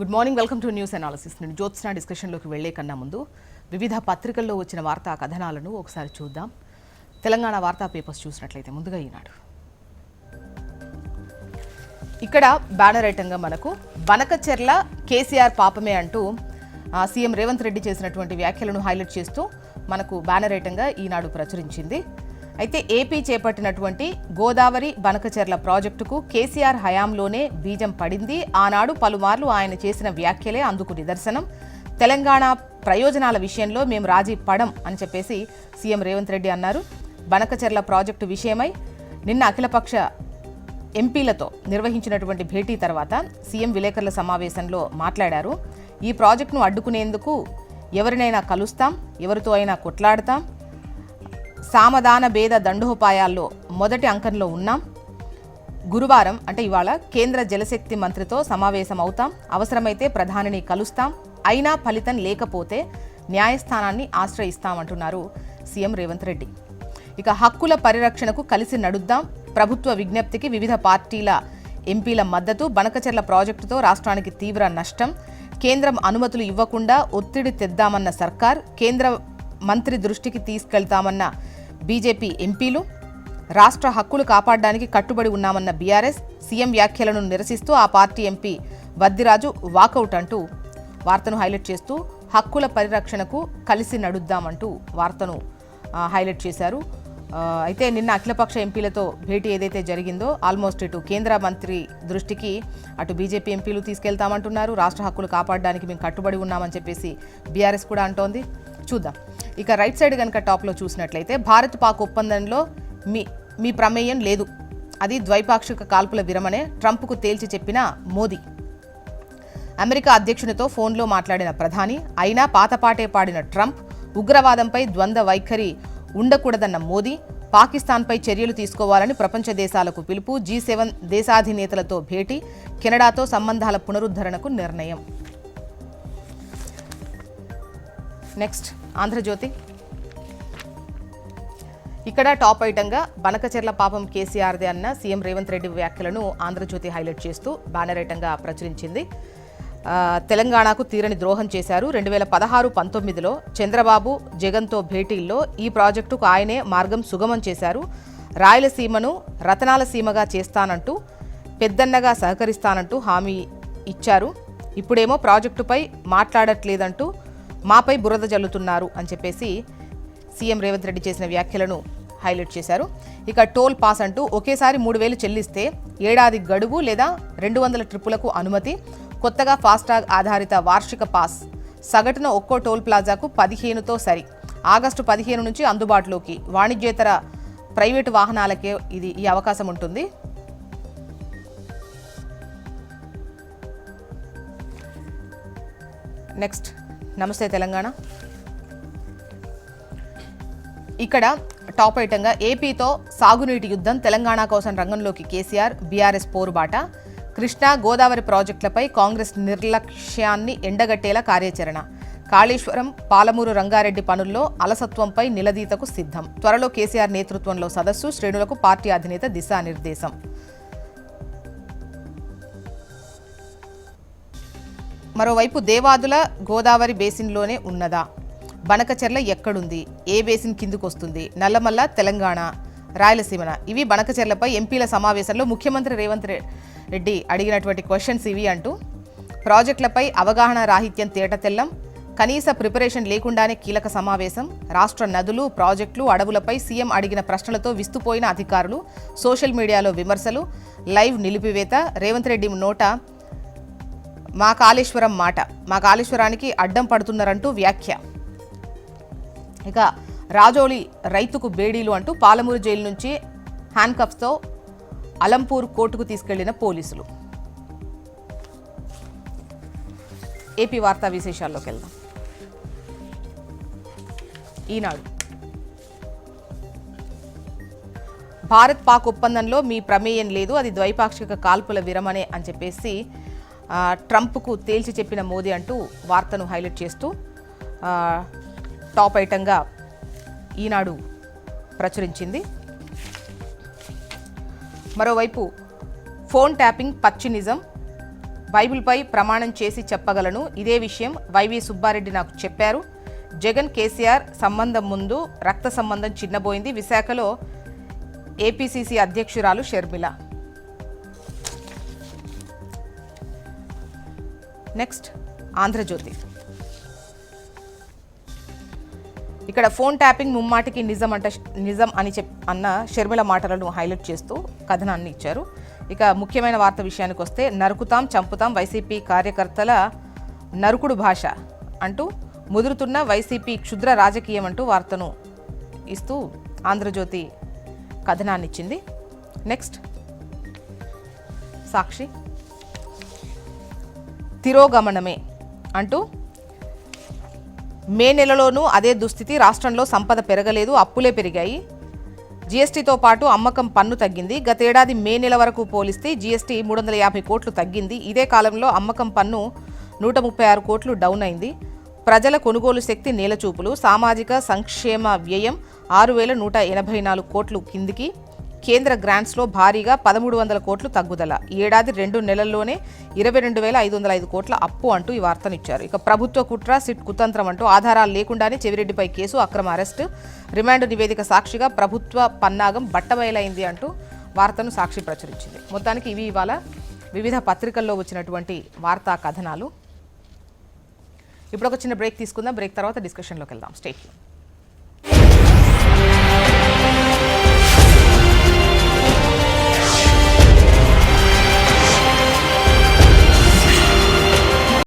Good morning, welcome to news analysis. నేను జ్యోత్స్న డిస్కషన్లోకి వెళ్లే కన్నా ముందు వివిధ పత్రికల్లో వచ్చిన వార్తా కథనాలను ఒకసారి చూద్దాం. తెలంగాణ వార్తా పేపర్స్ చూసినట్లయితే ముందుగా ఈనాడు. ఇక్కడ బ్యానర్ ఐటంగా మనకు బనకచెర్ల కేసీఆర్ పాపమే అంటూ సీఎం రేవంత్ రెడ్డి చేసినటువంటి వ్యాఖ్యలను హైలైట్ చేస్తూ మనకు బ్యానర్ ఐటంగా ఈనాడు ప్రచురించింది. అయితే ఏపీ చేపట్టినటువంటి గోదావరి బనకచెర్ల ప్రాజెక్టుకు కేసీఆర్ హయాంలోనే బీజం పడింది. ఆనాడు పలుమార్లు ఆయన చేసిన వ్యాఖ్యలే అందుకు నిదర్శనం. తెలంగాణ ప్రయోజనాల విషయంలో మేము రాజీ పడం అని చెప్పేసి సీఎం రేవంత్ రెడ్డి అన్నారు. బనకచెర్ల ప్రాజెక్టు విషయమై నిన్న అఖిలపక్ష ఎంపీలతో నిర్వహించినటువంటి భేటీ తర్వాత సీఎం విలేకరుల సమావేశంలో మాట్లాడారు. ఈ ప్రాజెక్టును అడ్డుకునేందుకు ఎవరినైనా కలుస్తాం, ఎవరితో అయినా కొట్లాడతాం, సామధాన భేద దండోపాయాల్లో మొదటి అంకంలో ఉన్నాం. గురువారం అంటే ఇవాళ కేంద్ర జలశక్తి మంత్రితో సమావేశం అవుతాం, అవసరమైతే ప్రధానిని కలుస్తాం, అయినా ఫలితం లేకపోతే న్యాయస్థానాన్ని ఆశ్రయిస్తామంటున్నారు సీఎం రేవంత్ రెడ్డి. ఇక హక్కుల పరిరక్షణకు కలిసి నడుద్దాం, ప్రభుత్వ విజ్ఞప్తికి వివిధ పార్టీల ఎంపీల మద్దతు, బనకచెర్ల ప్రాజెక్టుతో రాష్ట్రానికి తీవ్ర నష్టం, కేంద్రం అనుమతులు ఇవ్వకుండా ఒత్తిడి తెద్దామన్న సర్కార్, కేంద్ర మంత్రి దృష్టికి తీసుకెళ్తామన్న బీజేపీ ఎంపీలు, రాష్ట్ర హక్కులు కాపాడడానికి కట్టుబడి ఉన్నామన్న బీఆర్ఎస్, సీఎం వ్యాఖ్యలను నిరసిస్తూ ఆ పార్టీ ఎంపీ వద్దిరాజు వాకౌట్ అంటూ వార్తను హైలైట్ చేస్తూ హక్కుల పరిరక్షణకు కలిసి నడుద్దామంటూ వార్తను హైలైట్ చేశారు. అయితే నిన్న అఖిలపక్ష ఎంపీలతో భేటీ ఏదైతే జరిగిందో ఆల్మోస్ట్ ఇటు కేంద్ర మంత్రి దృష్టికి అటు బీజేపీ ఎంపీలు తీసుకెళ్తామంటున్నారు. రాష్ట్ర హక్కులు కాపాడడానికి మేము కట్టుబడి ఉన్నామని చెప్పేసి బీఆర్ఎస్ కూడా అంటోంది. చూద్దాం. ఇక రైట్ సైడ్ కనుక టాప్లో చూసినట్లయితే భారత్ పాక్ ఒప్పందంలో మీ ప్రమేయం లేదు, అది ద్వైపాక్షిక కాల్పుల విరమణే, ట్రంప్కు తేల్చి చెప్పిన మోదీ. అమెరికా అధ్యక్షునితో ఫోన్లో మాట్లాడిన ప్రధాని, అయినా పాతపాటే పాడిన ట్రంప్, ఉగ్రవాదంపై ద్వంద్వ వైఖరి ఉండకూడదన్న మోదీ, పాకిస్తాన్పై చర్యలు తీసుకోవాలని ప్రపంచ దేశాలకు పిలుపు, G7 దేశాధినేతలతో భేటీ, కెనడాతో సంబంధాల పునరుద్ధరణకు నిర్ణయం. నెక్స్ట్ ఆంధ్రజ్యోతి. ఇక్కడ టాప్ ఐటంగా బనకచెర్ల పాపం కేసీఆర్దే అన్న సీఎం రేవంత్ రెడ్డి వ్యాఖ్యలను ఆంధ్రజ్యోతి హైలైట్ చేస్తూ బ్యానర్ ఐటంగా ప్రచురించింది. తెలంగాణకు తీరని ద్రోహం చేశారు. 2016-19లో చంద్రబాబు జగన్తో భేటీల్లో ఈ ప్రాజెక్టుకు ఆయనే మార్గం సుగమం చేశారు. రాయలసీమను రతనాల సీమగా చేస్తానంటూ, పెద్దన్నగా సహకరిస్తానంటూ హామీ ఇచ్చారు. ఇప్పుడేమో ప్రాజెక్టుపై మాట్లాడట్లేదంటూ మాపై బురద జల్లుతున్నారు అని చెప్పేసి సీఎం రేవంత్ రెడ్డి చేసిన వ్యాఖ్యలను హైలైట్ చేశారు. ఇక టోల్ పాస్ అంటూ ఒకేసారి 3,000 చెల్లిస్తే ఏడాది గడువు లేదా 200 ట్రిప్పులకు అనుమతి, కొత్తగా ఫాస్టాగ్ ఆధారిత వార్షిక పాస్, సగటున ఒక్కో టోల్ ప్లాజాకు 15తో సరి, ఆగస్టు 15 నుంచి అందుబాటులోకి, వాణిజ్యేతర ప్రైవేటు వాహనాలకే ఈ అవకాశం ఉంటుంది. నెక్స్ట్ నమస్తే తెలంగాణ. ఇక్కడ టాప్ ఐటంగా ఏపీతో సాగునీటి యుద్ధం, తెలంగాణ కోసం రంగంలోకి కేసీఆర్, బీఆర్ఎస్ పోరుబాట, కృష్ణా గోదావరి ప్రాజెక్టులపై కాంగ్రెస్ నిర్లక్ష్యాన్ని ఎండగట్టేలా కార్యాచరణ, కాళేశ్వరం పాలమూరు రంగారెడ్డి పనుల్లో అలసత్వంపై నిలదీతకు సిద్ధం, త్వరలో కేసీఆర్ నేతృత్వంలో సదస్సు, శ్రేణులకు పార్టీ అధినేత దిశానిర్దేశం. మరోవైపు దేవాదుల గోదావరి బేసిన్లోనే ఉన్నదా, బనకచెర్ల ఎక్కడుంది, ఏ బేసిన్ కిందకు వస్తుంది, నల్లమల్ల తెలంగాణ, రాయలసీమన, ఇవి బనకచెర్లపై ఎంపీల సమావేశంలో ముఖ్యమంత్రి రేవంత్ రెడ్డి అడిగినటువంటి క్వశ్చన్స్ ఇవి అంటూ ప్రాజెక్టులపై అవగాహన రాహిత్యం తేటతెల్లం, కనీస ప్రిపరేషన్ లేకుండానే కీలక సమావేశం, రాష్ట్ర నదులు, ప్రాజెక్టులు, అడవులపై సీఎం అడిగిన ప్రశ్నలతో విస్తుపోయిన అధికారులు, సోషల్ మీడియాలో విమర్శలు, లైవ్ నిలిపివేత, రేవంత్ రెడ్డి నోట మా కాళేశ్వరం మాట, మా కాళేశ్వరానికి అడ్డం పడుతున్నారంటూ వ్యాఖ్య. ఇక రాజోలి రైతుకు బేడీలు అంటూ పాలమూరు జైలు నుంచి హ్యాండ్కఫ్స్తో అలంపూర్ కోర్టుకు తీసుకెళ్లిన పోలీసులు. ఏపీ వార్తా విశేషాల్లోకి వెళ్దాం. ఈనాడు భారత్ పాక్ ఒప్పందంలో మీ ప్రమేయం లేదు, అది ద్వైపాక్షిక కాల్పుల విరమణే అని చెప్పేసి ట్రంప్కు తేల్చి చెప్పిన మోదీ అంటూ వార్తను హైలైట్ చేస్తూ టాప్ ఐటంగా ఈనాడు ప్రచురించింది. మరోవైపు ఫోన్ ట్యాపింగ్ పచ్చి నిజం, బైబిల్పై ప్రమాణం చేసి చెప్పగలను. ఇదే విషయం వైవి సుబ్బారెడ్డి నాకు చెప్పారు. జగన్ కేసీఆర్ సంబంధం ముందు రక్త సంబంధం చిన్నబోయింది. విశాఖలో ఏపీసీసీ అధ్యక్షురాలు షర్మిల. నెక్స్ట్ ఆంధ్రజ్యోతి. ఇక్కడ ఫోన్ ట్యాపింగ్ ముమ్మాటికి నిజం అని అన్న షర్మిల మాటలను హైలైట్ చేస్తూ కథనాన్ని ఇచ్చారు. ఇక ముఖ్యమైన వార్త విషయానికి వస్తే నరుకుతాం చంపుతాం వైసీపీ కార్యకర్తల నరుకుడు భాష అంటూ ముదురుతున్న వైసీపీ క్షుద్ర రాజకీయం అంటూ వార్తను ఇస్తూ ఆంధ్రజ్యోతి కథనాన్ని ఇచ్చింది. నెక్స్ట్ సాక్షి. తిరోగమనమే అంటూ మే నెలలోనూ అదే దుస్థితి. రాష్ట్రంలో సంపద పెరగలేదు, అప్పులే పెరిగాయి. జీఎస్టీతో పాటు అమ్మకం పన్ను తగ్గింది. గతేడాది మే నెల వరకు పోలిస్తే జీఎస్టీ 350 కోట్లు తగ్గింది. ఇదే కాలంలో అమ్మకం పన్ను 136 కోట్లు డౌన్ అయింది. ప్రజల కొనుగోలు శక్తి నేలచూపులు. సామాజిక సంక్షేమ వ్యయం 6,184 కోట్లు కిందికి. కేంద్ర గ్రాంట్స్లో భారీగా 1,300 కోట్లు తగ్గుదల. ఏడాది 2 నెలల్లోనే 22,505 కోట్ల అప్పు అంటూ ఈ వార్తనిచ్చారు. ఇక ప్రభుత్వ కుట్ర, సిట్ కుతంత్రం అంటూ ఆధారాలు లేకుండానే చెవిరెడ్డిపై కేసు, అక్రమ అరెస్టు, రిమాండ్ నివేదిక సాక్షిగా ప్రభుత్వ పన్నాగం బట్టబయలైంది అంటూ వార్తను సాక్షి ప్రచురించింది. మొత్తానికి ఇవి ఇవాళ వివిధ పత్రికల్లో వచ్చినటువంటి వార్తా కథనాలు. ఇప్పుడు ఒక చిన్న బ్రేక్ తీసుకుందాం. బ్రేక్ తర్వాత డిస్కషన్లోకి వెళ్దాం. Stay tune.